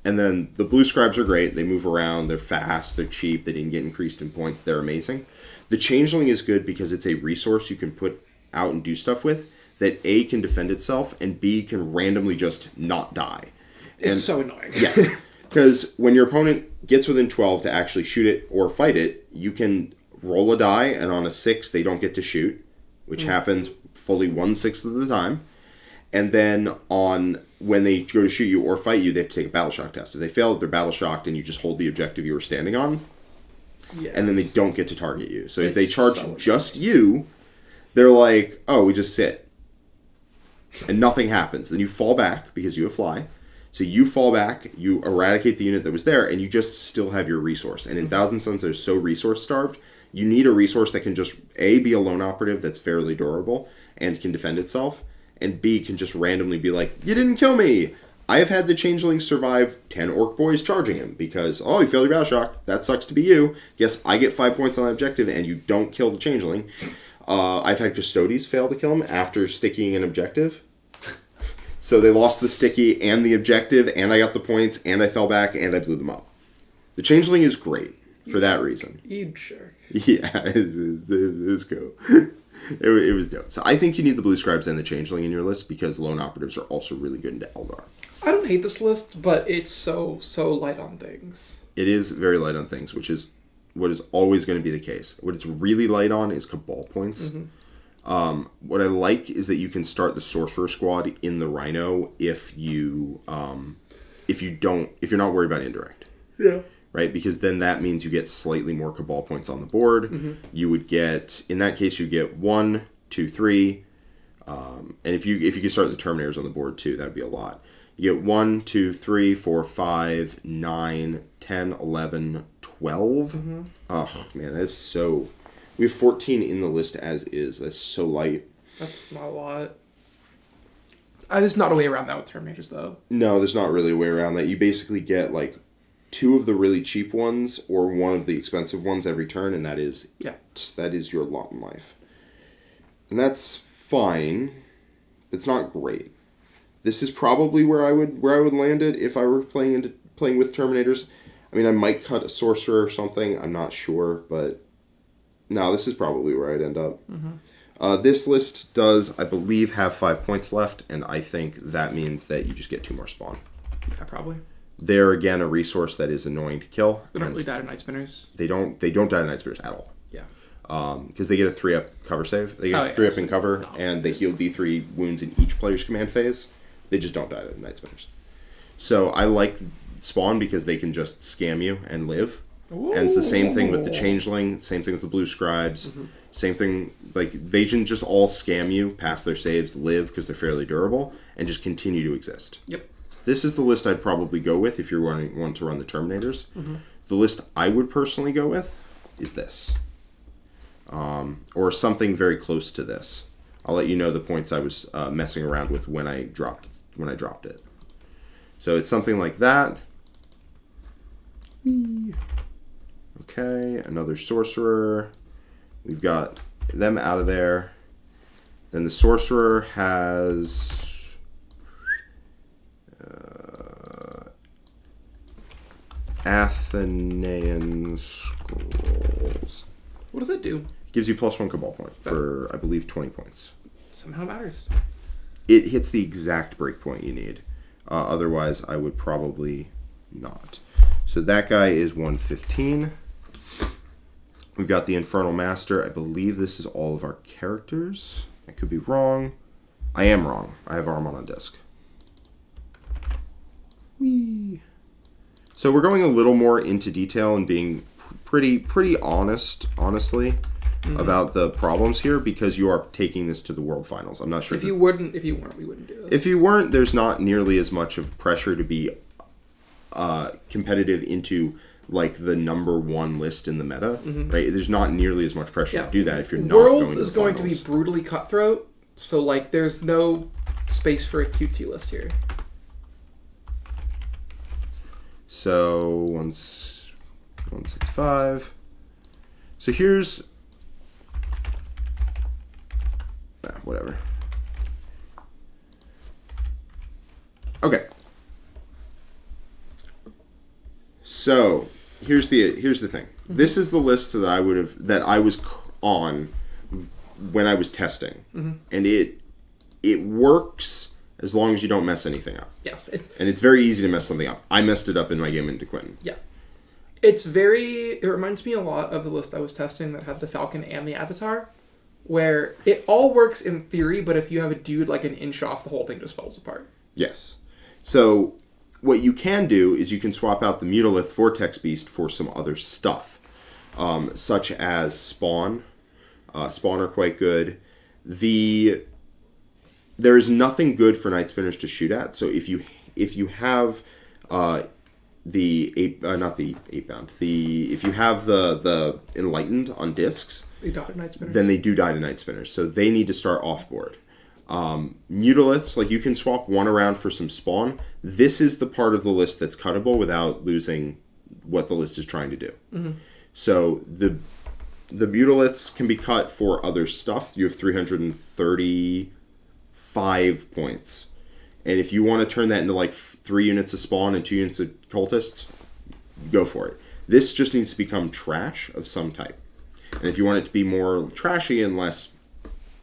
And then the blue scribes are great. They move around. They're fast. They're cheap. They didn't get increased in points. They're amazing. The changeling is good because it's a resource you can put out and do stuff with that A, can defend itself, and B, can randomly just not die. And, it's so annoying. Yes. Because when your opponent gets within 12 to actually shoot it or fight it, you can roll a die, and on a 6, they don't get to shoot, which happens fully 1/6 of the time. And then when they go to shoot you or fight you, they have to take a battle shock test. If they fail, they're battle shocked, and you just hold the objective you were standing on. Yes. And then they don't get to target you. So if they charge just you, they're like, oh, we just sit. And nothing happens. Then you fall back because you have fly. So you fall back, you eradicate the unit that was there, and you just still have your resource. And in Thousand Suns, they're so resource starved, you need a resource that can just, A, be a lone operative that's fairly durable and can defend itself, and B, can just randomly be like, you didn't kill me! I have had the Changeling survive 10 Orc Boys charging him because, oh, you failed your battle shock. That sucks to be you. Yes, I get 5 points on that objective, and you don't kill the Changeling. I've had Custodes fail to kill him after sticking an objective. So they lost the sticky and the objective, and I got the points, and I fell back, and I blew them up. The Changeling is great for that reason. You jerk. Yeah, it was cool. It was dope. So I think you need the Blue Scribes and the Changeling in your list because lone operatives are also really good into Eldar. I don't hate this list, but it's so light on things. It is very light on things, which is what is always going to be the case. What it's really light on is Cabal points. Mm-hmm. What I like is that you can start the Sorcerer Squad in the Rhino if you're not worried about indirect. Yeah. Right? Because then that means you get slightly more Cabal points on the board. Mm-hmm. You would get, in that case, you get 1, 2, 3. And if you could start the Terminators on the board too, that would be a lot. You get 1, 2, 3, 4, 5, 9, 10, 11, 12. Mm-hmm. Oh, man, that's so... We have 14 in the list as is. That's so light. That's not a lot. There's not a way around that with Terminators, though. No, there's not really a way around that. You basically get, 2 of the really cheap ones or 1 of the expensive ones every turn, and that is it. That is your lot in life. And that's fine. It's not great. This is probably where I would land it if I were playing with Terminators. I mean, I might cut a Sorcerer or something. I'm not sure, but no, this is probably where I'd end up. Mm-hmm. This list does, I believe, have 5 points left, and I think that means that you just get 2 more spawn. Yeah, probably. They're, again, a resource that is annoying to kill. They don't really die to Night Spinners. They don't die to Night Spinners at all. Yeah. Because they get a 3-up cover save. They get 3-up in cover, and they heal D3 wounds in each player's command phase. They just don't die to Night Spinners. So I like Spawn because they can just scam you and live. Ooh. And it's the same thing with the Changeling, same thing with the Blue Scribes, same thing, they can just all scam you, pass their saves, live because they're fairly durable, and just continue to exist. Yep. This is the list I'd probably go with if you want to run the Terminators. Mm-hmm. The list I would personally go with is this. Or something very close to this. I'll let you know the points I was messing around with when I dropped it. So it's something like that. Okay, another Sorcerer. We've got them out of there. Then the Sorcerer has Athenaean Scrolls. What does it do? It gives you +1 Cabal point for, I believe, 20 points. Somehow matters. It hits the exact breakpoint you need. Otherwise, I would probably not. So that guy is 115. We've got the Infernal Master. I believe this is all of our characters. I could be wrong. I am wrong. I have Armon on disc. Whee. So we're going a little more into detail and being pretty honestly, about the problems here because you are taking this to the World Finals. I'm not sure. If you weren't, we wouldn't do this. If you weren't, there's not nearly as much of pressure to be competitive into the number 1 list in the meta, right? There's not nearly as much pressure to do that if you're not Worlds going to is going to be brutally cutthroat, so there's no space for a cutesy list here. So 165. So here's whatever. Okay. So here's the thing. Mm-hmm. This is the list that I was on when I was testing, mm-hmm. and it works as long as you don't mess anything up. Yes, it's very easy to mess something up. I messed it up in my game into Quinton. Yeah, it reminds me a lot of the list I was testing that had the Falcon and the Avatar, where it all works in theory, but if you have a dude like an inch off, the whole thing just falls apart. Yes. So what you can do is you can swap out the Mutalith Vortex Beast for some other stuff, such as Spawn. Spawn are quite good. There is nothing good for Night Spinners to shoot at. So if you have if you have the Enlightened on discs, they die to Night Spinners. Then they do die to Night Spinners. So they need to start off board. Mutaliths, like, you can swap one around for some Spawn. This is the part of the list that's cuttable without losing what the list is trying to do. Mm-hmm. So the Mutaliths can be cut for other stuff. You have 335 points. And if you want to turn that into like 3 units of Spawn and 2 units of Cultists, go for it. This just needs to become trash of some type. And if you want it to be more trashy and less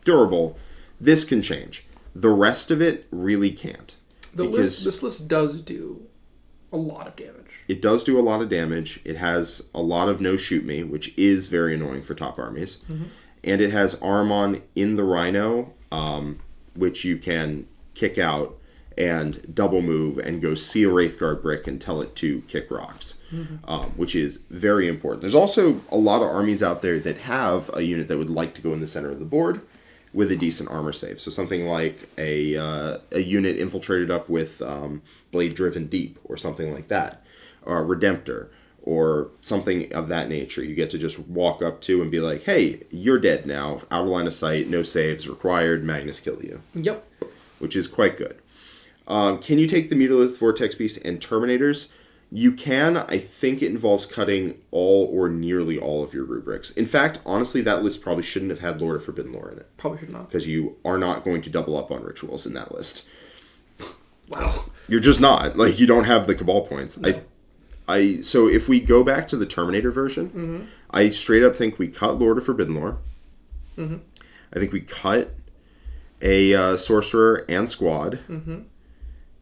durable, this can change. The rest of it really can't. This list does do a lot of damage. It does do a lot of damage. It has a lot of no shoot me, which is very annoying for top armies. Mm-hmm. And it has Armon in the Rhino, which you can kick out and double move and go see a Wraithguard brick and tell it to kick rocks, mm-hmm. Mm-hmm. Which is very important. There's also a lot of armies out there that have a unit that would like to go in the center of the board with a decent armor save. So something like a unit infiltrated up with Blade Driven Deep or something like that. Or Redemptor or something of that nature. You get to just walk up to and be like, hey, you're dead now. Out of line of sight, no saves required, Magnus kill you. Yep. Which is quite good. Can you take the Mutalith Vortex Beast and Terminators? You can. I think it involves cutting all or nearly all of your rubrics. In fact, honestly, that list probably shouldn't have had Lord of Forbidden Lore in it. Probably should not. Because you are not going to double up on rituals in that list. Wow. You're just not. Like, you don't have the Cabal points. No. So if we go back to the Terminator version, mm-hmm. I straight up think we cut Lord of Forbidden Lore. Mm-hmm. I think we cut a Sorcerer and Squad. Mm-hmm.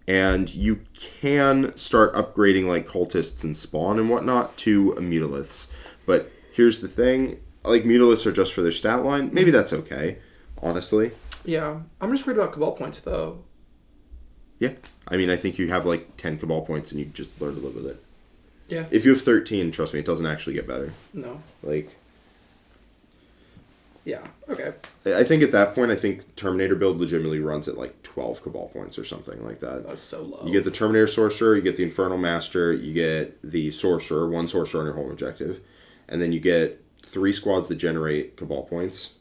And you can start upgrading like Cultists and Spawn and whatnot to Mutaliths. But here's the thing. Like, Mutaliths are just for their stat line. Maybe that's okay, honestly. Yeah. I'm just worried about Cabal points, though. Yeah. I mean, I think you have like 10 Cabal points and you just learn to live with it. Yeah. If you have 13, trust me, it doesn't actually get better. No. Like... Yeah, okay. I think at that point, Terminator build legitimately runs at like 12 Cabal points or something like that. That's so low. You get the Terminator Sorcerer, you get the Infernal Master, you get the Sorcerer, 1 Sorcerer on your home objective, and then you get 3 squads that generate Cabal points.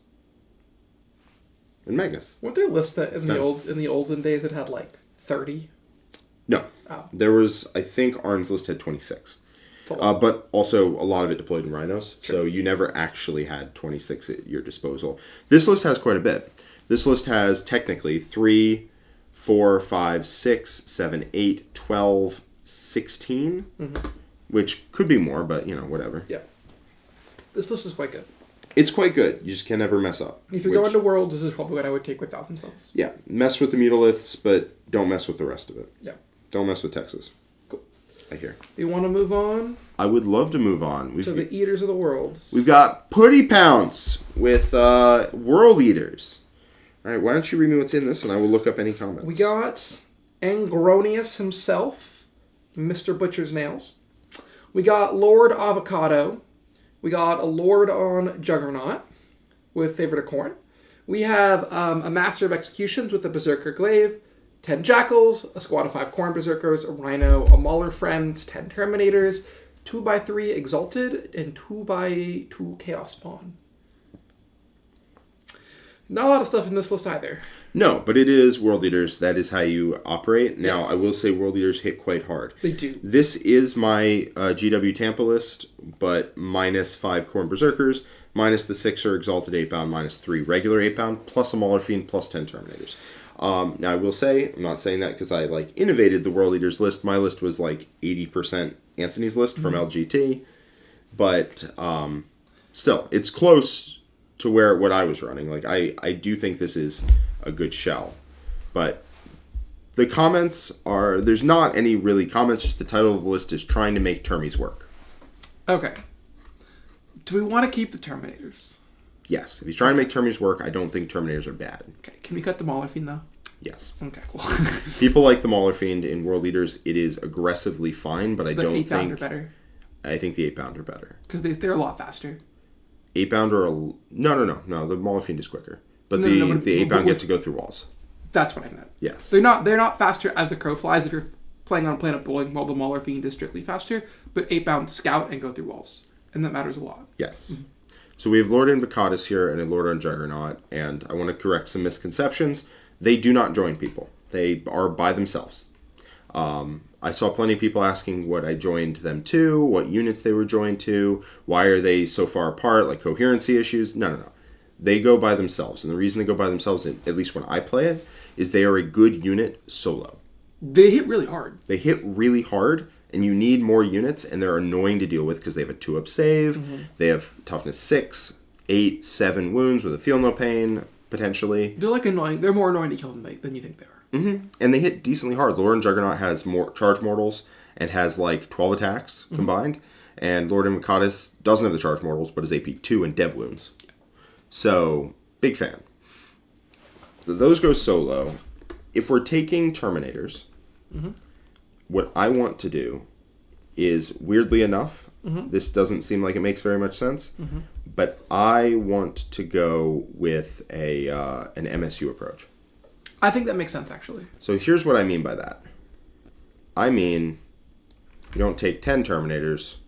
And Magnus. Weren't there lists that in the olden days that had like 30? No. Oh. There was, I think Arn's list had 26. But also a lot of it deployed in Rhinos, sure. So you never actually had 26 at your disposal. This list has quite a bit. This list has technically 3, 4, 5, 6, 7, 8, 12, 16, mm-hmm. which could be more, but, whatever. Yeah. This list is quite good. It's quite good. You just can never mess up. If you're going to Worlds, this is probably what I would take with 1,000 Suns. Yeah. Mess with the Mutaliths, but don't mess with the rest of it. Yeah. Don't mess with Texas. I hear. You want to move on? I would love to move on. To the Eaters of the Worlds. We've got PuddyPounce with World Eaters. All right, why don't you read me what's in this, and I will look up any comments. We got Angronius himself, Mr. Butcher's Nails. We got Lord Avocado. We got a Lord on Juggernaut with Favorite of Corn. We have a Master of Executions with the Berserker Glaive. 10 Jackals, a squad of 5 Corn Berserkers, a Rhino, a Mauler Friend, 10 Terminators, 2x3 Exalted, and 2x2 Chaos Spawn. Not a lot of stuff in this list either. No, but it is World Eaters. That is how you operate. Now, yes. I will say World Eaters hit quite hard. They do. This is my GW Tampa list, but minus 5 Corn Berserkers, minus the 6er Exalted 8-bound, minus 3 regular 8-bound, plus a Mauler Fiend, plus 10 Terminators. Now, I will say, I'm not saying that because I, innovated the World Eaters list. My list was, 80% Anthony's list from LGT. But, still, it's close to what I was running. I do think this is a good shell. But the comments are... There's not any really comments. Just the title of the list is trying to make Termies work. Okay. Do we want to keep the Terminators? Yes. If he's trying to make Termies work, I don't think Terminators are bad. Okay. Can we cut the Mauler Fiend, though? Yes. Okay, cool. People like the Mauler Fiend in World Eaters. It is aggressively fine, but I don't think... 8-pounder better. I think the 8-pounder better. Because they're a lot faster. 8-pounder... No. The Mauler Fiend is quicker. But the 8-pound gets to go through walls. That's what I meant. Yes. They're not faster as the crow flies if you're playing on Planet Bowling, while the Mauler Fiend is strictly faster, but 8-pound scout and go through walls. And that matters a lot. Yes. Mm-hmm. So we have Lord Invocatus here and a Lord on Juggernaut, and I want to correct some misconceptions. They do not join people. They are by themselves. I saw plenty of people asking what I joined them to, what units they were joined to, why are they so far apart, like coherency issues. No. They go by themselves, and the reason they go by themselves, at least when I play it, is they are a good unit solo. They hit really hard. They hit really hard, and you need more units, and they're annoying to deal with because they have a 2-up save, they have toughness 6, 8, 7 wounds with a feel no pain, potentially. They're annoying. They're more annoying to kill than you think they are. Mm-hmm. And they hit decently hard. Lord and Juggernaut has more charge mortals and has 12 attacks combined, and Lord Invocatus doesn't have the charge mortals, but is AP 2 and dev wounds. So, big fan. So those go solo. If we're taking Terminators, what I want to do is, weirdly enough, this doesn't seem like it makes very much sense, but I want to go with an MSU approach. I think that makes sense, actually. So here's what I mean by that. I mean, we don't take 10 Terminators,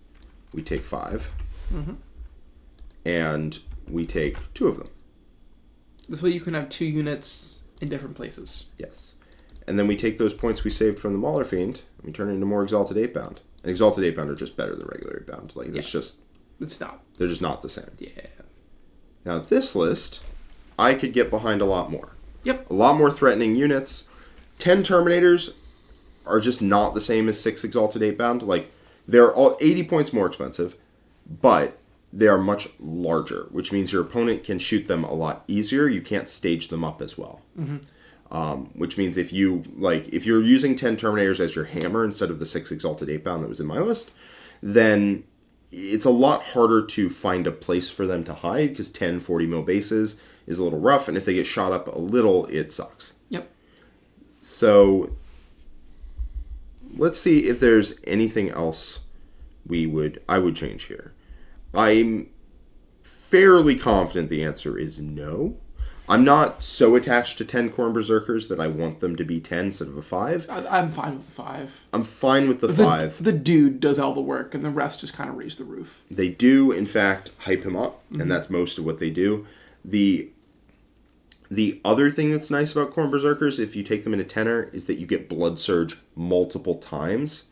we take 5. And we take 2 of them. This way you can have 2 units in different places. Yes. And then we take those points we saved from the Mauler Fiend, and we turn it into more Exalted 8-pound. And Exalted 8-pound are just better than regular 8-pound. It's not. They're just not the same. Yeah. Now, this list, I could get behind a lot more. Yep. A lot more threatening units. 10 Terminators are just not the same as 6 Exalted 8-pound. They're all 80 points more expensive, but they are much larger, which means your opponent can shoot them a lot easier. You can't stage them up as well. Which means if you're using 10 Terminators as your hammer instead of the 6 Exalted 8-pound that was in my list, then it's a lot harder to find a place for them to hide, because 10 40 mil bases is a little rough, and if they get shot up a little, it sucks. Yep. So let's see if there's anything else I would change here. I'm fairly confident the answer is no. I'm not so attached to 10 Khorne Berserkers that I want them to be 10 instead of a 5. I'm fine with the 5. I'm fine with the 5. The dude does all the work, and the rest just kind of raise the roof. They do, in fact, hype him up, and that's most of what they do. The other thing that's nice about Khorne Berserkers, if you take them in a 10er, is that you get Blood Surge multiple times.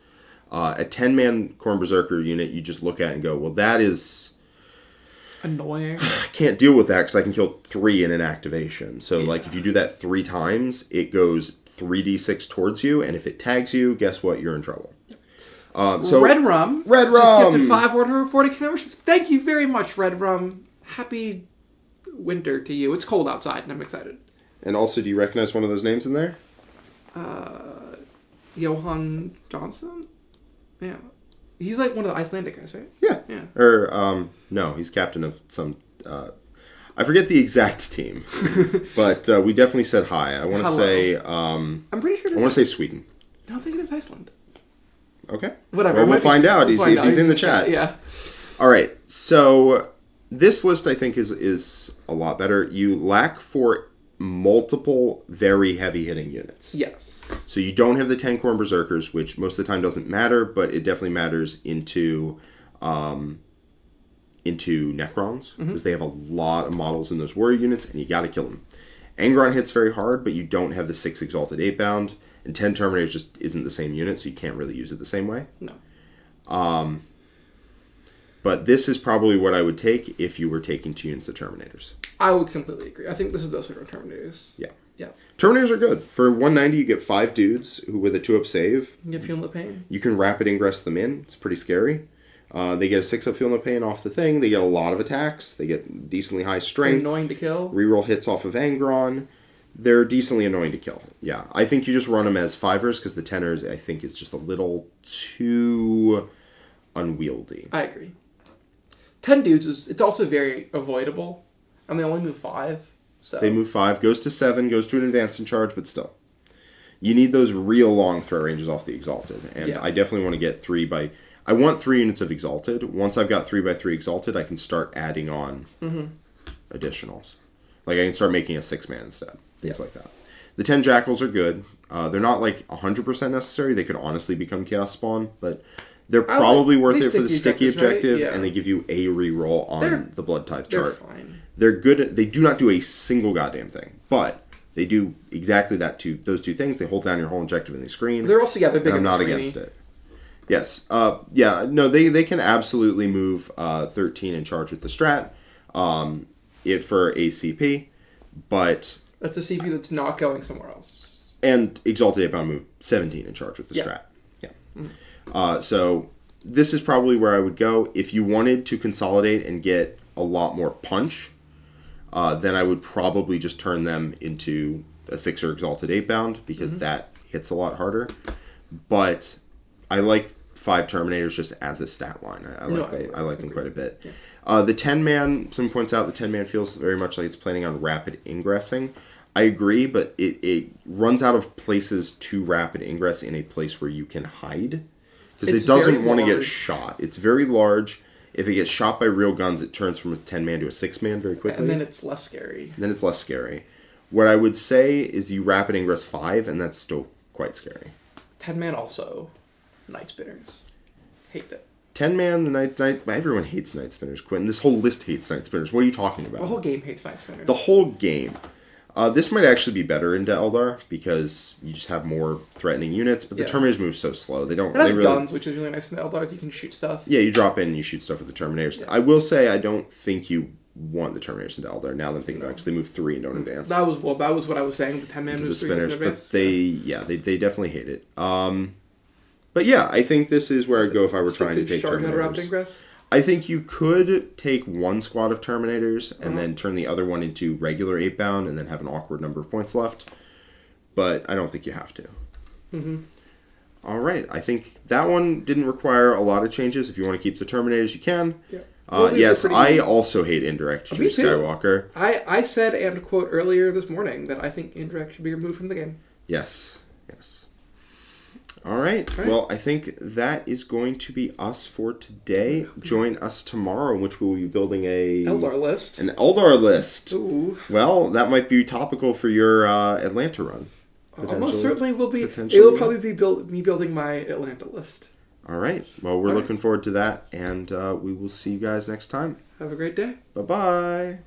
A 10-man Khorne Berserker unit, you just look at and go, well, that is annoying. I can't deal with that because I can kill 3 in an activation. So, if you do that 3 times, it goes 3d6 towards you, and if it tags you, guess what? You're in trouble. So Red Rum. Just gifted 5 Order 40 memberships. Thank you very much, Red Rum. Happy winter to you. It's cold outside, and I'm excited. And also, do you recognize one of those names in there? Johan Johnson? Yeah. He's one of the Icelandic guys, right? Yeah. Or, no, he's captain of some... I forget the exact team, but we definitely said hi. I want to say... I'm pretty sure I want to say Sweden. I don't think it is Iceland. Okay. Whatever. Well, we'll find out. He's in the chat. Yeah. All right. So this list, I think, is a lot better. You lack for multiple very heavy-hitting units. Yes. So you don't have the 10 Khorne Berserkers, which most of the time doesn't matter, but it definitely matters into Necrons, because they have a lot of models in those warrior units, and you got to kill them. Angron hits very hard, but you don't have the 6 Exalted 8-bound, and 10 Terminators just isn't the same unit, so you can't really use it the same way. No. But this is probably what I would take if you were taking 2 units of Terminators. I would completely agree. I think this is those sort of Terminators. Yeah. Yeah. Terminators are good. For 190, you get 5 dudes who with a 2-up save. You get Feel No Pain. You can rapid ingress them in. It's pretty scary. They get a 6-up Feel No Pain off the thing. They get a lot of attacks. They get decently high strength. Annoying to kill. Reroll hits off of Angron. They're decently annoying to kill. Yeah. I think you just run them as 5ers because the 10ers, I think, is just a little too unwieldy. I agree. 10 dudes it's also very avoidable. And they only move 5. So They move 5, goes to 7, goes to an advance in charge, but still. You need those real long throw ranges off the Exalted. And I definitely want to get 3 by... I want 3 units of Exalted. Once I've got 3 by 3 Exalted, I can start adding on additionals. Like I can start making a 6-man instead. Things like that. The 10 Jackals are good. They're not like 100% necessary. They could honestly become Chaos Spawn, but... They're probably worth it for the sticky objective, right? And they give you a reroll on the Blood Tithe chart. They're fine. They're good. They do not do a single goddamn thing, but they do exactly those 2 things. They hold down your whole objective in the screen. They're also, they're big. I'm not against it. Yes. No, they can absolutely move 13 in charge with the strat for ACP, but... That's a CP that's not going somewhere else. And Exalted 8-bound move 17 in charge with the strat. Yeah. So this is probably where I would go. If you wanted to consolidate and get a lot more punch, then I would probably just turn them into a 6-er Exalted 8-bound because that hits a lot harder. But I like 5 Terminators just as a stat line. I like them quite a bit. Yeah. The 10-man, someone points out the 10-man feels very much like it's planning on rapid ingressing. I agree, but it runs out of places to rapid ingress in a place where you can hide. Because it doesn't want to get shot. It's very large. If it gets shot by real guns, it turns from a 10-man to a 6-man very quickly. And then it's less scary. What I would say is you rapid ingress 5, and that's still quite scary. 10-man also. Night Spinners. Hate it. 10-man, the night, everyone hates Night Spinners, Quinton. This whole list hates Night Spinners. What are you talking about? The whole game hates Night Spinners. The whole game. This might actually be better into Eldar because you just have more threatening units, but the Terminators move so slow. They don't. It has guns, which is really nice in Eldars. You can shoot stuff. Yeah, you drop in and you shoot stuff with the Terminators. Yeah. I will say I don't think you want the Terminators into Eldar. Now that I'm thinking about it, because they move 3 and don't advance. That was what I was saying. The 10-man moves 3 and don't advance. But they definitely hate it. But yeah, I think this is where I'd go if I were trying to take Terminators. I think you could take 1 squad of Terminators and then turn the other one into regular 8-bound and then have an awkward number of points left. But I don't think you have to. All right. I think that one didn't require a lot of changes. If you want to keep the Terminators, you can. Yeah. Yes, I also hate Indirect to Skywalker. I said, and quote, earlier this morning that I think Indirect should be removed from the game. Yes. All right. Well, I think that is going to be us for today. Join us tomorrow, in which we will be building an Eldar list. Ooh. Well, that might be topical for your Atlanta run. Almost certainly will be. It will probably be me building my Atlanta list. All right. Well, we're looking forward to that, and we will see you guys next time. Have a great day. Bye-bye.